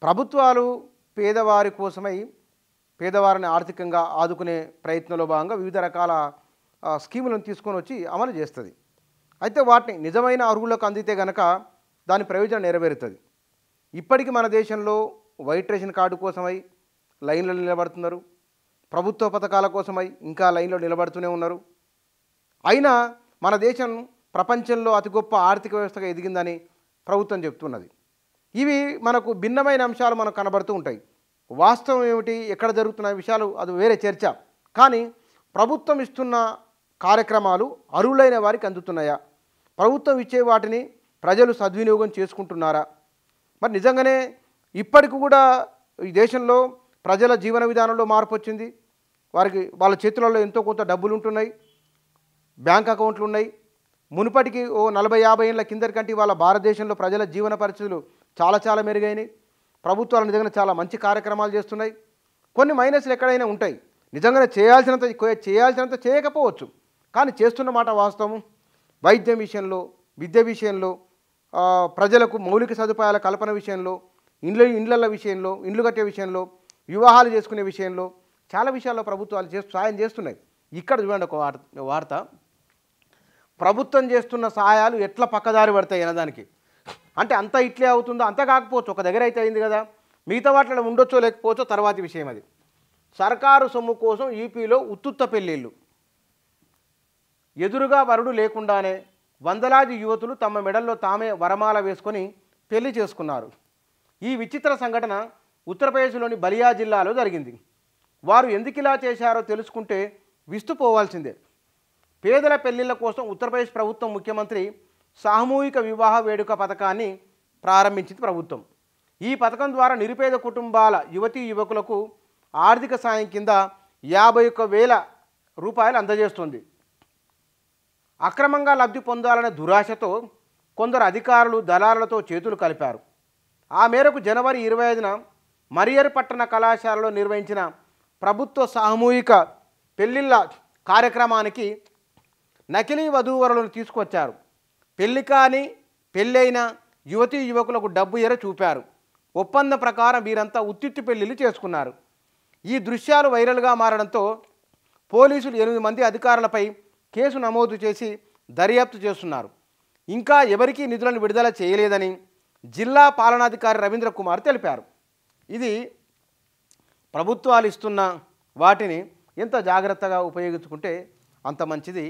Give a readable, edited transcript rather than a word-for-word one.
ప్రభుత్వాలు పేదవారి కోసమై పేదవారిని ఆర్థికంగా ఆదుకునే ప్రయత్నంలో భాగంగా వివిధ రకాల స్కీములను తీసుకొని వచ్చి అమలు చేస్తుంది. అయితే వాటిని నిజమైన అర్హులకు అందితే గనక దాని ప్రయోజనం నెరవేరుతుంది. ఇప్పటికీ మన దేశంలో వైట్ రేషన్ కార్డు కోసమై లైన్లో నిలబడుతున్నారు, ప్రభుత్వ పథకాల కోసమై ఇంకా లైన్లో నిలబడుతూనే ఉన్నారు. అయినా మన దేశం ప్రపంచంలో అతి గొప్ప ఆర్థిక వ్యవస్థగా ఎదిగిందని ప్రభుత్వం చెప్తున్నది. ఇవి మనకు భిన్నమైన అంశాలు మనకు కనబడుతూ ఉంటాయి. వాస్తవం ఏమిటి, ఎక్కడ జరుగుతున్న విషయాలు అది వేరే చర్చ. కానీ ప్రభుత్వం ఇస్తున్న కార్యక్రమాలు అర్హులైన వారికి అందుతున్నాయా, ప్రభుత్వం ఇచ్చే వాటిని ప్రజలు సద్వినియోగం చేసుకుంటున్నారా? మరి నిజంగానే ఇప్పటికి కూడా ఈ దేశంలో ప్రజల జీవన విధానంలో మార్పు వచ్చింది. వారికి వాళ్ళ చేతులలో ఎంతో కొంత డబ్బులు ఉంటున్నాయి, బ్యాంక్ అకౌంట్లు ఉన్నాయి. మునుపటికి 40-50 ఏళ్ళ కిందటి వాళ్ళ భారతదేశంలో ప్రజల జీవన పరిస్థితులు చాలా మెరుగైనాయి. ప్రభుత్వాలు నిజంగా చాలా మంచి కార్యక్రమాలు చేస్తున్నాయి. కొన్ని మైనస్లు ఎక్కడైనా ఉంటాయి. నిజంగానే చేయాల్సినంత చేయకపోవచ్చు, కానీ చేస్తున్న మాట వాస్తవం. వైద్యం విషయంలో, విద్య విషయంలో, ప్రజలకు మౌలిక సదుపాయాల కల్పన విషయంలో, ఇండ్ల విషయంలో, ఇండ్లు కట్టే విషయంలో, వివాహాలు చేసుకునే విషయంలో చాలా విషయాల్లో ప్రభుత్వాలు సాయం చేస్తున్నాయి. ఇక్కడ చూడండి ఒక వార్త, ప్రభుత్వం చేస్తున్న సహాయాలు ఎట్లా పక్కదారి పడతాయి అన్నదానికి. అంటే అంతా ఇట్లే అవుతుందో, అంతా కాకపోవచ్చు, ఒక దగ్గర అయితే అయింది కదా, మిగతా వాటిలో ఉండొచ్చో లేకపోవచ్చో తర్వాతి విషయం అది. సర్కారు సొమ్ము కోసం యూపీలో ఉత్తుత్త పెళ్ళిళ్ళు, ఎదురుగా వరుడు లేకుండానే వందలాది యువతులు తమ మెడల్లో తామే వరమాల వేసుకొని పెళ్లి చేసుకున్నారు. ఈ విచిత్ర సంఘటన ఉత్తరప్రదేశ్లోని బలియా జిల్లాలో జరిగింది. వారు ఎందుకు ఇలా చేశారో తెలుసుకుంటే విస్తుపోవాల్సిందే. పేదల పెళ్లిళ్ల కోసం ఉత్తరప్రదేశ్ ప్రభుత్వం ముఖ్యమంత్రి సామూహిక వివాహ వేడుక పథకాన్ని ప్రారంభించింది ప్రభుత్వం. ఈ పథకం ద్వారా నిరుపేద కుటుంబాల యువతీ యువకులకు ఆర్థిక సాయం కింద 51,000 రూపాయలు అందజేస్తుంది. అక్రమంగా లబ్ధి పొందాలనే దురాశతో కొందరు అధికారులు దళారులతో చేతులు కలిపారు. ఆ మేరకు జనవరి 25న మరియర్ పట్టణ కళాశాలలో నిర్వహించిన ప్రభుత్వ సామూహిక పెళ్లిళ్ళ కార్యక్రమానికి నకిలీ వధూవరులను తీసుకొచ్చారు. పెళ్లి కాని పెళ్ళైన యువతీ యువకులకు డబ్బు ఎర చూపారు. ఒప్పందం ప్రకారం వీరంతా ఉత్తిత్తి పెళ్లిళ్ళు చేసుకున్నారు. ఈ దృశ్యాలు వైరల్గా మారడంతో పోలీసులు 8 మంది అధికారులపై కేసు నమోదు చేసి దర్యాప్తు చేస్తున్నారు. ఇంకా ఎవరికీ నిధులను విడుదల చేయలేదని జిల్లా పాలనాధికారి రవీంద్ర కుమార్ తెలిపారు. ఇది ప్రభుత్వాలు ఇస్తున్న వాటిని ఎంత జాగ్రత్తగా ఉపయోగించుకుంటే అంత మంచిది.